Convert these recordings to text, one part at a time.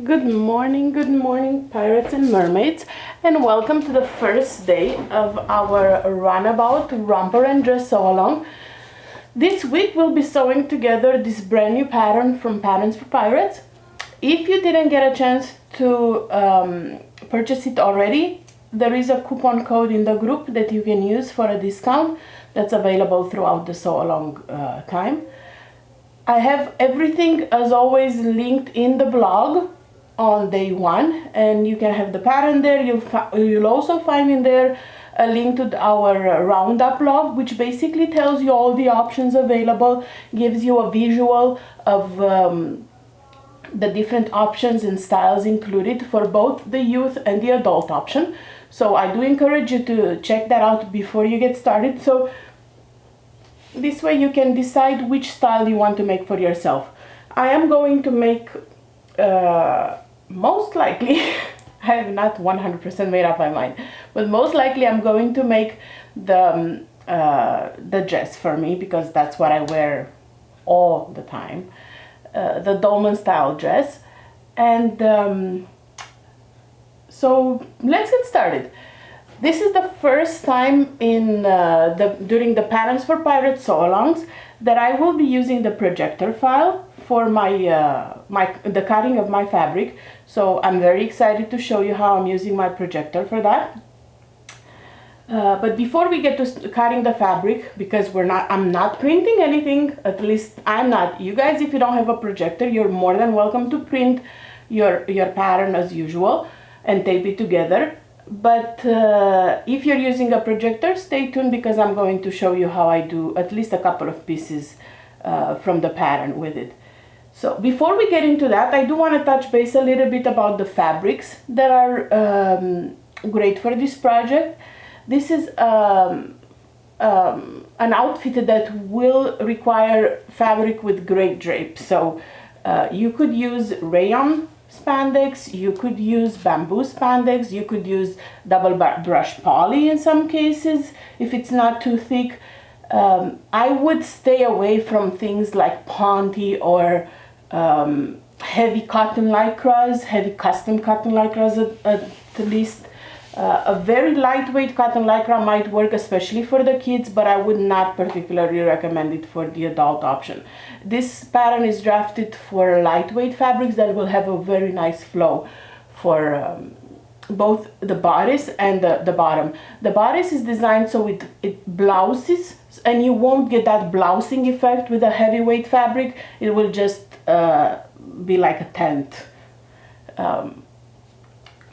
Good morning, pirates and mermaids, and welcome to the first day of our Runabout, Romper and Dress Sew Along. This week we'll be sewing together this brand new pattern from Patterns for Pirates. If you didn't get a chance to purchase it already, there is a coupon code in the group that you can use for a discount that's available throughout the sew along time. I have everything as always linked in the blog on day one, and you can have the pattern there. You'll also find in there a link to our roundup blog, which basically tells you all the options available, gives you a visual of the different options and styles included for both the youth and the adult option. So I do encourage you to check that out before you get started, so this way you can decide which style you want to make for yourself. I am going to make most likely I have not 100% made up my mind, but most likely I'm going to make the dress for me, because that's what I wear all the time, the dolman style dress. And so let's get started. This is the first time in during the Patterns for Pirates sew-alongs that I will be using the projector file for the cutting of my fabric. So I'm very excited to show you how I'm using my projector for that. But before we get to cutting the fabric, because I'm not printing anything, at least I'm not. You guys, if you don't have a projector, you're more than welcome to print your pattern as usual and tape it together. But if you're using a projector, stay tuned, because I'm going to show you how I do at least a couple of pieces from the pattern with it. So before we get into that, I do want to touch base a little bit about the fabrics that are great for this project. This is an outfit that will require fabric with great drape. So you could use rayon spandex, you could use bamboo spandex, you could use double brush poly in some cases if it's not too thick. I would stay away from things like ponte or heavy cotton lycras, heavy custom cotton lycras at least. A very lightweight cotton lycra might work, especially for the kids, but I would not particularly recommend it for the adult option. This pattern is drafted for lightweight fabrics that will have a very nice flow for both the bodice and the bottom. The bodice is designed so it blouses, and you won't get that blousing effect with a heavyweight fabric. It will just be like a tent.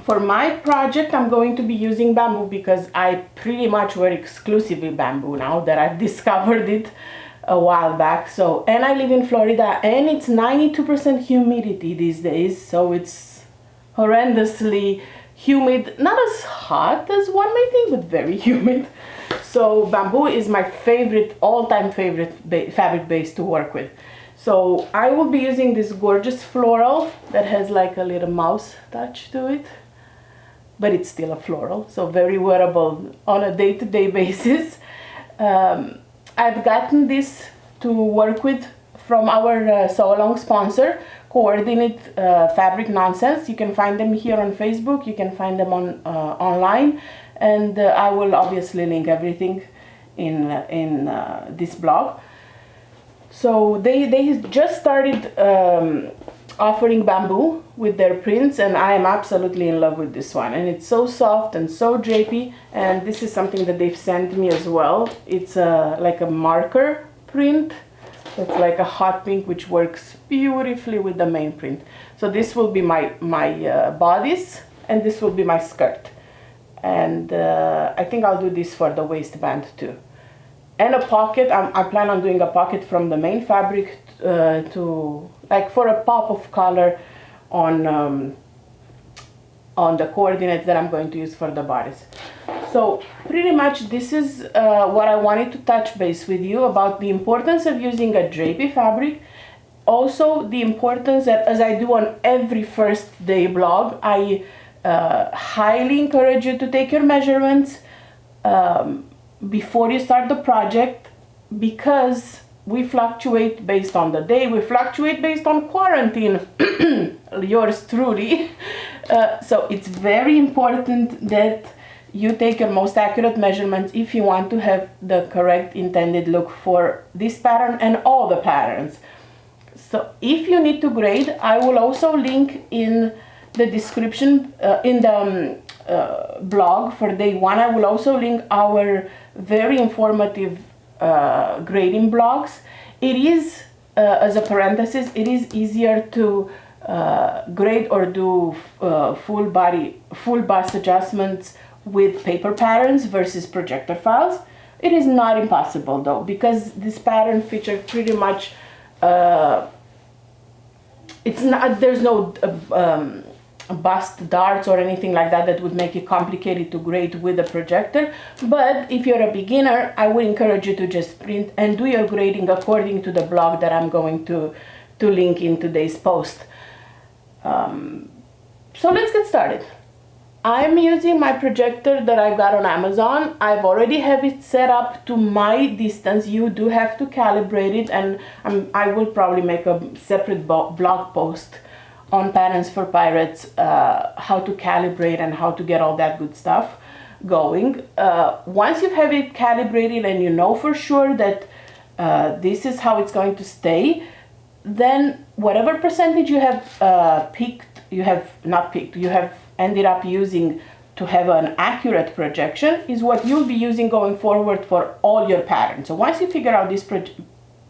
For my project, I'm going to be using bamboo, because I pretty much wear exclusively bamboo now that I've discovered it a while back. So, and I live in Florida, and it's 92% humidity these days, so it's horrendously humid. Not as hot as one may think, but very humid. So bamboo is my favorite, all-time favorite fabric base to work with. So I will be using this gorgeous floral that has like a little mouse touch to it, but it's still a floral, so very wearable on a day-to-day basis. I've gotten this to work with from our sew-along sponsor, Coordinate Fabric Nonsense. You can find them here on Facebook, you can find them on online, and I will obviously link everything in this blog. So they just started offering bamboo with their prints, and I am absolutely in love with this one, and it's so soft and so drapey. And this is something that they've sent me as well. It's like a marker print. It's like a hot pink, which works beautifully with the main print. So this will be my bodice, and this will be my skirt, and I think I'll do this for the waistband too. And a pocket, I plan on doing a pocket from the main fabric to, like, for a pop of color on the coordinates that I'm going to use for the bodice. So pretty much this is what I wanted to touch base with you about, the importance of using a drapey fabric. Also the importance that, as I do on every first day blog, I highly encourage you to take your measurements before you start the project, because we fluctuate based on the day, we fluctuate based on quarantine. yours truly. So it's very important that you take your most accurate measurements if you want to have the correct intended look for this pattern and all the patterns. So if you need to grade, I will also link in the description, in the blog for day one, I will also link our very informative grading blogs. It is, as a parenthesis, it is easier to grade or do full bust adjustments with paper patterns versus projector files. It is not impossible though, because this pattern feature pretty much it's not, there's no bust darts or anything like that that would make it complicated to grade with a projector. But if you're a beginner, I would encourage you to just print and do your grading according to the blog that I'm going to link in today's post. So let's get started. I'm using my projector that I got on Amazon. I've already have it set up to my distance. You do have to calibrate it, and I will probably make a separate blog post on Patterns for Pirates, how to calibrate and how to get all that good stuff going. Once you have it calibrated and you know for sure that this is how it's going to stay, then whatever percentage you have you have ended up using to have an accurate projection is what you'll be using going forward for all your patterns. So once you figure out this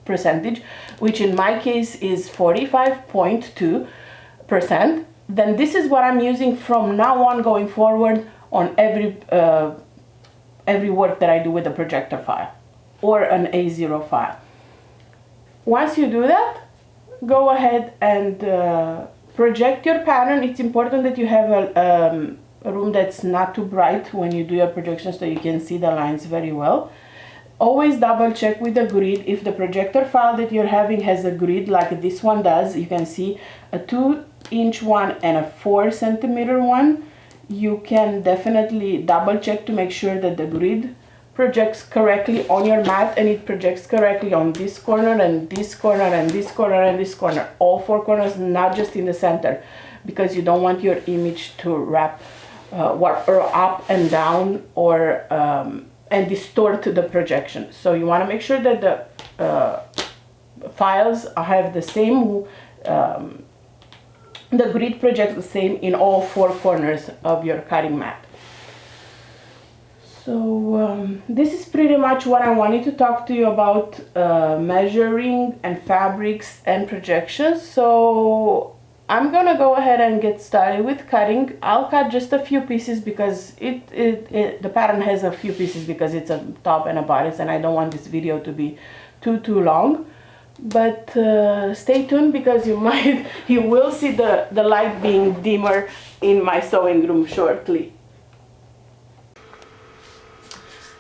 percentage, which in my case is 45.2%, then this is what I'm using from now on going forward on every work that I do with a projector file or an A0 file. Once you do that, go ahead and project your pattern. It's important that you have a room that's not too bright when you do your projection so you can see the lines very well. Always double check with the grid. If the projector file that you're having has a grid like this one does, you can see a 2-inch one and a 4-centimeter one, you can definitely double check to make sure that the grid projects correctly on your mat, and it projects correctly on this corner and this corner and this corner and this corner, all 4 corners, not just in the center, because you don't want your image to wrap or up and down or and distort the projection. So you want to make sure that the files have the same the grid projects the same in all 4 corners of your cutting mat. So this is pretty much what I wanted to talk to you about, measuring and fabrics and projections. So I'm gonna go ahead and get started with cutting. I'll cut just a few pieces because the pattern has a few pieces because it's a top and a bodice, and I don't want this video to be too long. But stay tuned because you will see the light being dimmer in my sewing room shortly.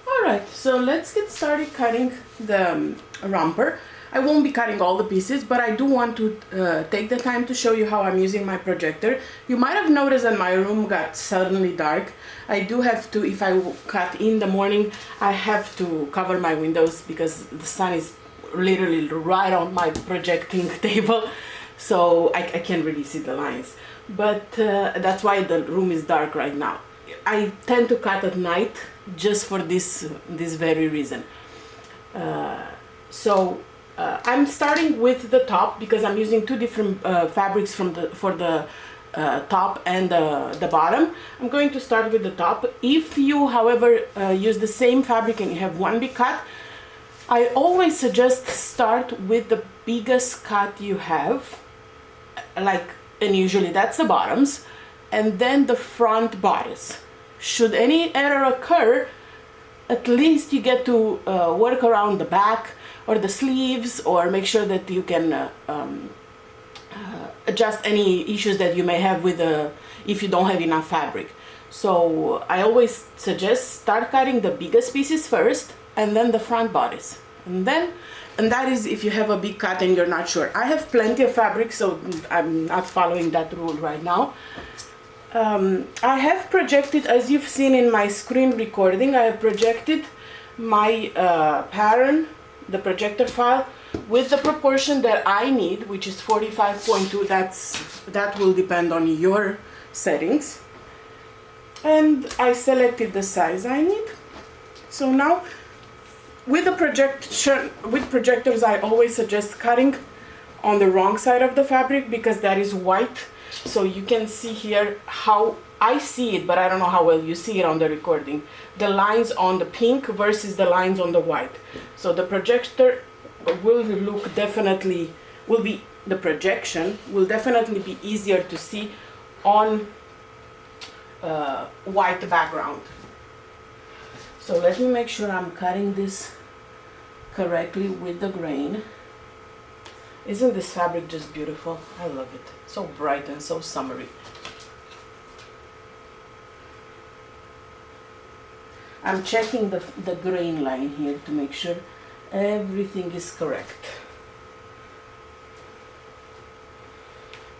Alright, so let's get started cutting the romper. I won't be cutting all the pieces, but I do want to take the time to show you how I'm using my projector. You might have noticed that my room got suddenly dark. I do have to, if I cut in the morning, I have to cover my windows because the sun is literally right on my projecting table, so I can't really see the lines. But that's why the room is dark right now. I tend to cut at night just for this very reason. I'm starting with the top because I'm using 2 different fabrics for the top and the bottom. I'm going to start with the top. If you, however, use the same fabric and you have one big cut, I always suggest start with the biggest cut you have, and usually that's the bottoms, and then the front bodice. Should any error occur, at least you get to work around the back or the sleeves, or make sure that you can adjust any issues that you may have with if you don't have enough fabric. So I always suggest start cutting the biggest pieces first and then the front bodice, and that is if you have a big cut and you're not sure. I have plenty of fabric, so I'm not following that rule right now. I have projected, as you've seen in my screen recording, I have projected my pattern, the projector file, with the proportion that I need, which is 45.2. That will depend on your settings. And I selected the size I need. So now with projectors, I always suggest cutting on the wrong side of the fabric because that is white. So you can see here how I see it, but I don't know how well you see it on the recording. The lines on the pink versus the lines on the white. So the projector will look definitely, the projection will definitely be easier to see on white background. So let me make sure I'm cutting this correctly with the grain. Isn't this fabric just beautiful? I love it. So bright and so summery. I'm checking the grain line here to make sure everything is correct.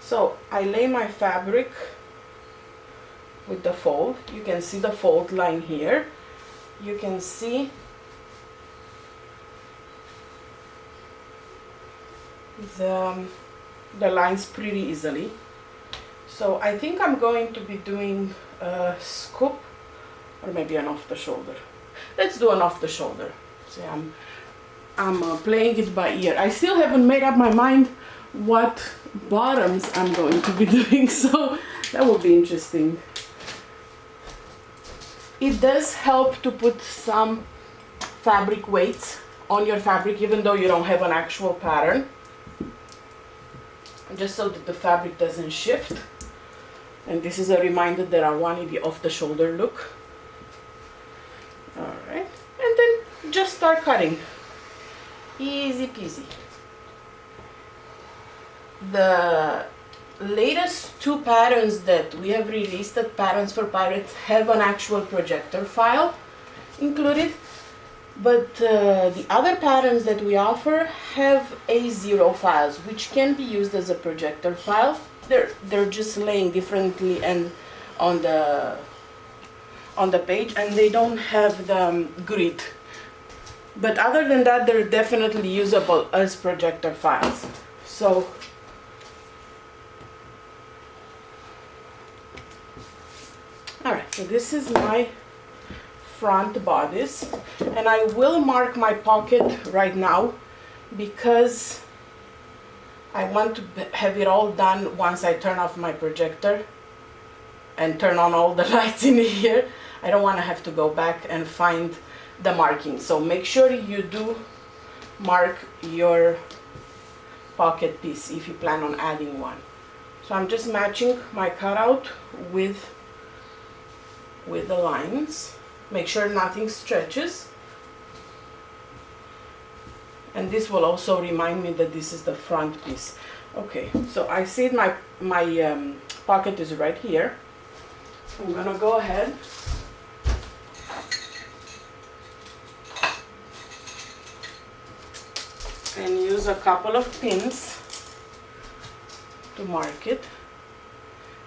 So I lay my fabric with the fold. You can see the fold line here. You can see the lines pretty easily. So I think I'm going to be doing a scoop or maybe an off the shoulder. Let's do an off the shoulder. See, I'm playing it by ear. I still haven't made up my mind what bottoms I'm going to be doing, so that will be interesting. It does help to put some fabric weights on your fabric even though you don't have an actual pattern, just so that the fabric doesn't shift. And this is a reminder that I wanted the off the shoulder look. Alright, and then just start cutting. Easy peasy. The latest two patterns that we have released at Patterns for Pirates have an actual projector file included, but the other patterns that we offer have A0 files, which can be used as a projector file. They're just laying differently and on the page, and they don't have the grid. But other than that, they're definitely usable as projector files. So alright, so this is my front bodice, and I will mark my pocket right now because I want to have it all done once I turn off my projector and turn on all the lights in here. I don't want to have to go back and find the marking. So make sure you do mark your pocket piece if you plan on adding one. So I'm just matching my cutout with the lines. Make sure nothing stretches. And this will also remind me that this is the front piece. Okay, so I see my pocket is right here. I'm gonna go ahead and use a couple of pins to mark it.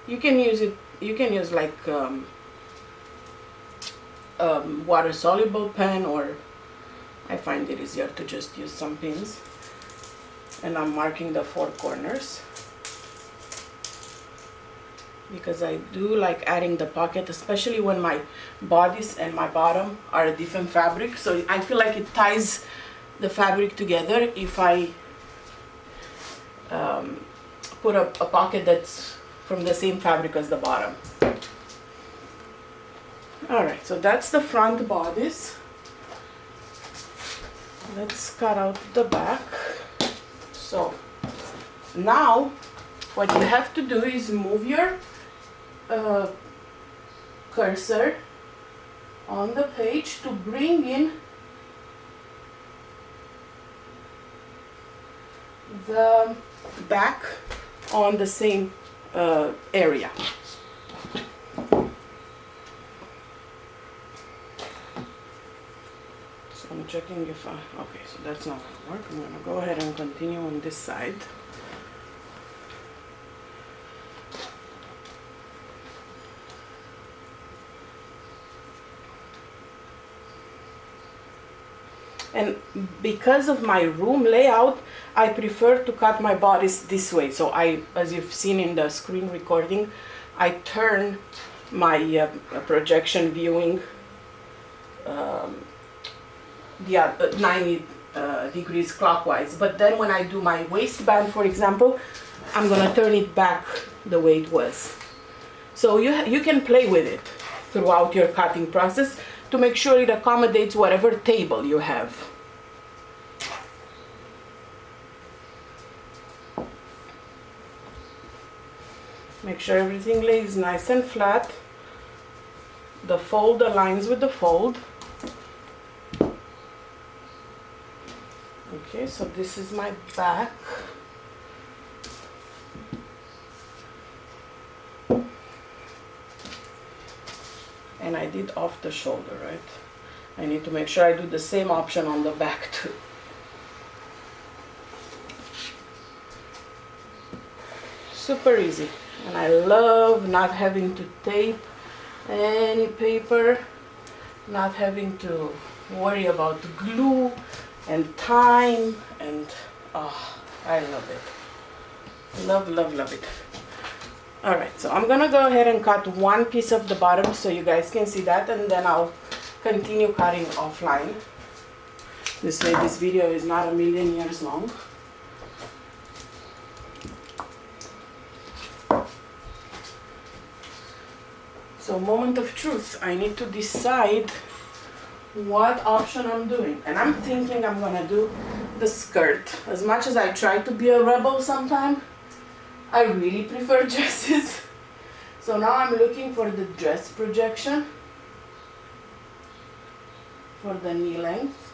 You can use like water soluble pen, or I find it easier to just use some pins. And I'm marking the four corners because I do like adding the pocket, especially when my bodice and my bottom are a different fabric. So I feel like it ties the fabric together if I put a pocket that's from the same fabric as the bottom. Alright, so that's the front bodice. Let's cut out the back. So now what you have to do is move your cursor on the page to bring in the back on the same area. So I'm checking if okay, so that's not gonna work. I'm gonna go ahead and continue on this side. And because of my room layout, I prefer to cut my bodice this way. So I, as you've seen in the screen recording, I turn my projection viewing the 90 degrees clockwise. But then when I do my waistband, for example, I'm gonna turn it back the way it was. So you can play with it throughout your cutting process to make sure it accommodates whatever table you have. Make sure everything lays nice and flat. The fold aligns with the fold. Okay, so this is my back. And I did off the shoulder, right? I need to make sure I do the same option on the back too. Super easy. And I love not having to tape any paper, not having to worry about glue and time, and oh, I love it. Love, love, love it. Alright, so I'm gonna go ahead and cut one piece of the bottom so you guys can see that, and then I'll continue cutting offline. This way this video is not a million years long. So moment of truth, I need to decide what option I'm doing. And I'm thinking I'm gonna do the skirt. As much as I try to be a rebel sometime, I really prefer dresses. So now I'm looking for the dress projection for the knee length.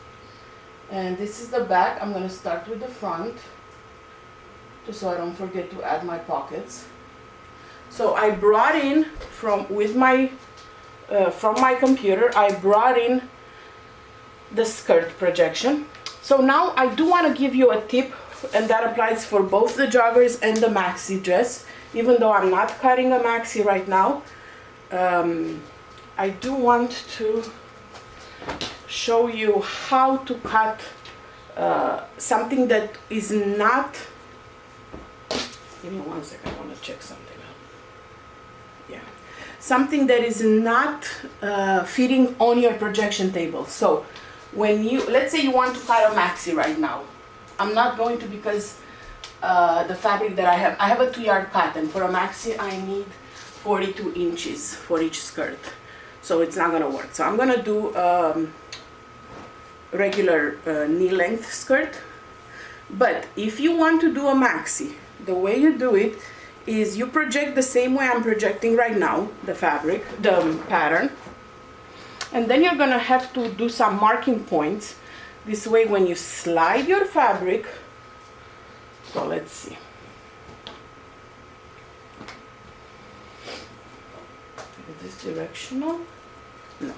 And this is the back. I'm gonna start with the front, just so I don't forget to add my pockets. So I brought in from my computer, I brought in the skirt projection. So now I do want to give you a tip, and that applies for both the joggers and the maxi dress. Even though I'm not cutting a maxi right now, I do want to show you how to cut something that is not, give me 1 second, I want to check something out. Yeah, something that is not fitting on your projection table. So when you, let's say you want to cut a maxi right now, I'm not going to, because the fabric that I have a 2-yard cut, and for a maxi I need 42 inches for each skirt, so it's not gonna work. So I'm gonna do regular knee length skirt. But if you want to do a maxi, the way you do it is you project the same way I'm projecting right now, the fabric, the pattern, and then you're gonna have to do some marking points. This way when you slide your fabric, so let's see. Is this directional? No.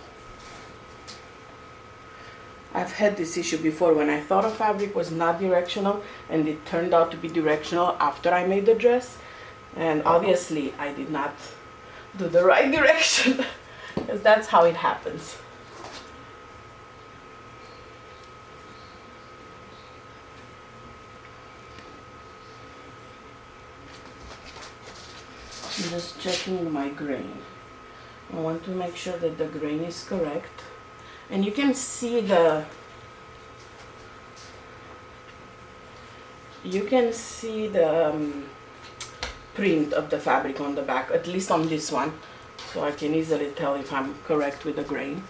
I've had this issue before when I thought a fabric was not directional and it turned out to be directional after I made the dress. And obviously I did not do the right direction, because that's how it happens. I'm just checking my grain. I want to make sure that the grain is correct. And you can see the print of the fabric on the back, at least on this one, so I can easily tell if I'm correct with the grain.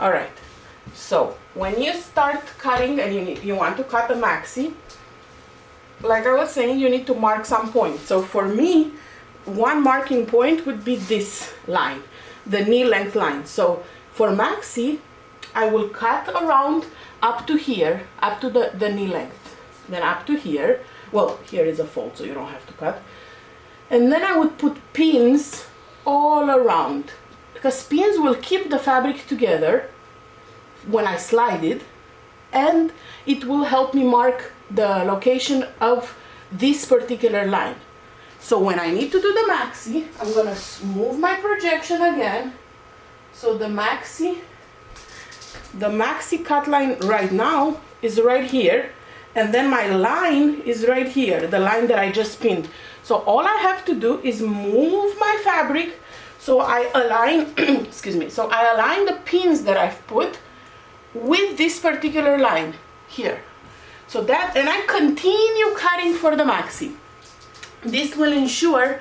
Alright, so when you start cutting and you want to cut a maxi, like I was saying, you need to mark some points. So for me, one marking point would be this line, the knee length line. So for maxi, I will cut around up to here, up to the knee length, then up to here. Well, here is a fold, so you don't have to cut. And then I would put pins all around, because pins will keep the fabric together when I slide it, and it will help me mark the location of this particular line. So when I need to do the maxi, I'm gonna move my projection again. So the maxi cut line right now is right here, and then my line is right here, the line that I just pinned. So all I have to do is move my fabric so I align excuse me, so I align the pins that I've put with this particular line here. So that, and I continue cutting for the maxi. This will ensure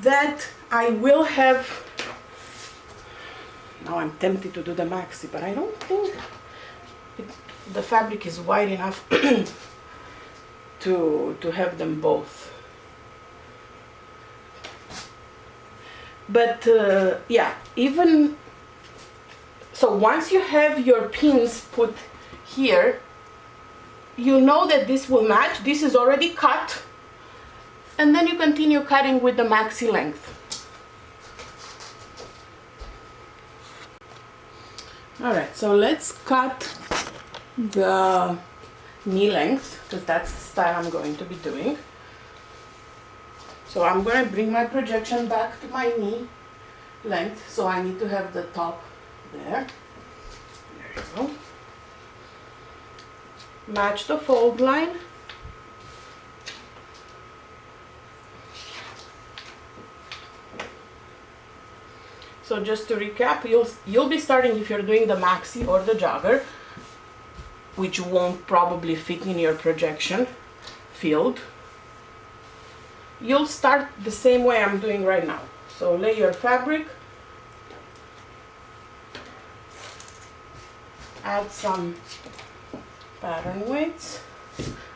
that I will have, now I'm tempted to do the maxi, but I don't think the fabric is wide enough to have them both. But yeah, even so, once you have your pins put here, you know that this will match. This is already cut, and then you continue cutting with the maxi length. All right, so let's cut the knee length, because that's the style I'm going to be doing. So I'm going to bring my projection back to my knee length, so I need to have the top there. There you go. Match the fold line. So just to recap, you'll be starting, if you're doing the maxi or the jogger, which won't probably fit in your projection field, you'll start the same way I'm doing right now. So lay your fabric, add some pattern weights.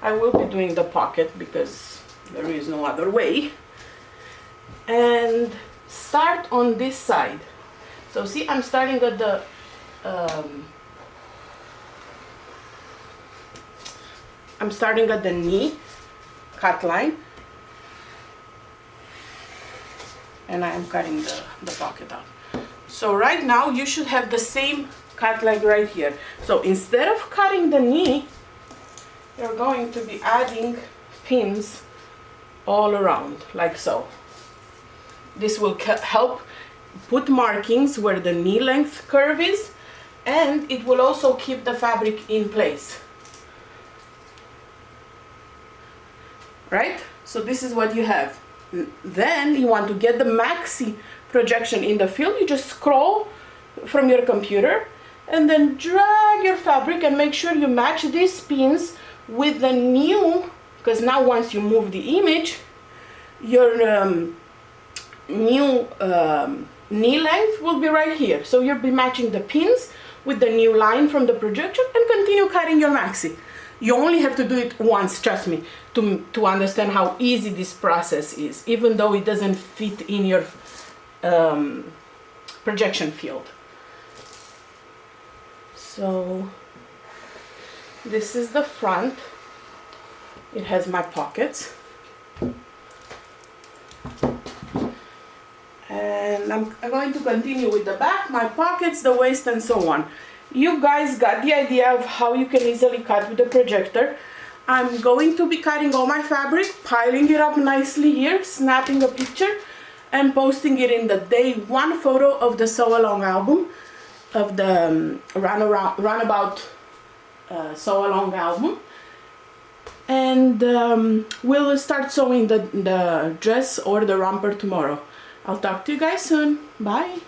I will be doing the pocket because there is no other way. And start on this side. So see, I'm starting at the knee cut line, and I am cutting the pocket out. So right now you should have the same cut like right here. So instead of cutting the knee, you're going to be adding pins all around, like so. This will help put markings where the knee length curve is, and it will also keep the fabric in place. Right? So this is what you have. Then you want to get the maxi projection in the field. You just scroll from your computer and then drag your fabric and make sure you match these pins with the new, because now once you move the image, your new knee length will be right here. So you'll be matching the pins with the new line from the projection and continue cutting your maxi. You only have to do it once, trust me, to understand how easy this process is, even though it doesn't fit in your projection field. So this is the front. It has my pockets. And I'm going to continue with the back, my pockets, the waist, and so on. You guys got the idea of how you can easily cut with the projector. I'm going to be cutting all my fabric, piling it up nicely here, snapping a picture, and posting it in the day one photo of the Sew Along album, of the Runabout Sew Along album. And we'll start sewing the dress or the romper tomorrow. I'll talk to you guys soon. Bye.